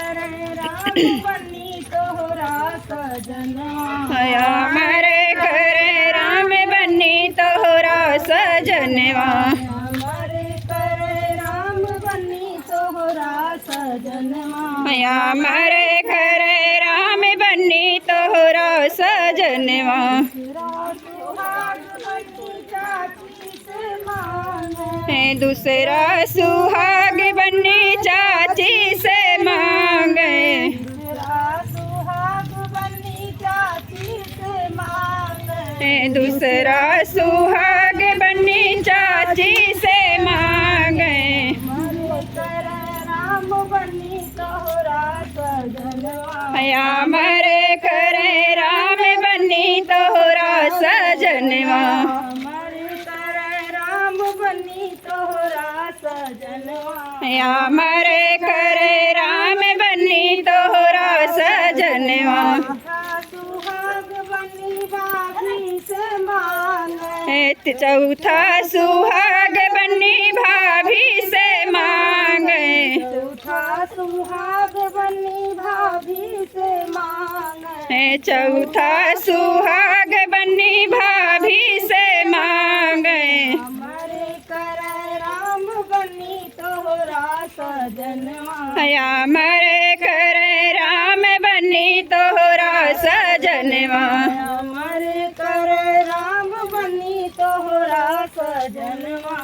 करे राम बनी तोहरा सजनवा हमारे करे राम बनी तोहरा सजनवा हमारे करे राम बनी तोहरा सजनवा हमारे करे राम बनी तोहरा सजनवा दूसरा सुहाग बनी चाची से मांगे दूसरा सुहाग बनी चाची से मांगे राम बनी तोहरा सजनवा हमारे करे राम बनी तोहरा सजनवा हमारे करे राम बनी तोहरा सजनवा हमारे करे राम बनी तोहरा सजनवा सुहाग बनी भाभी से मांगे चौथा सुहाग बनी भाभी से मांगे चौथा सुहाग बनी भाभी से मांगे चौथा सुहाग बनी भाभी से मांगे हमारे करे राम बनी तोहरा सजनवा हमारे करे राम बनी तोहरा सजनवा हमारे करे राम बनी तोहरा सजनवा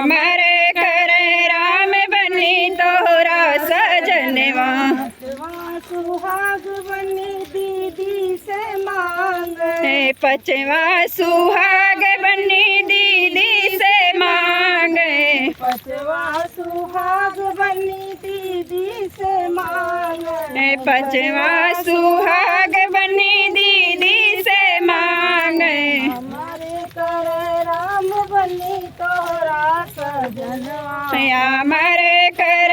हमारे करे राम बनी तोहरा सजनवा पांचवा सुहाग बनी दीदी से मांगे पांचवा सुहाग बनी दीदी से मांगे पांचवा सुहाग बनी दीदी से मांगे पांचवा सुहाग बनी दीदी से मांगे हमारे करे राम बनी तोहरा सजनवा हमारे करे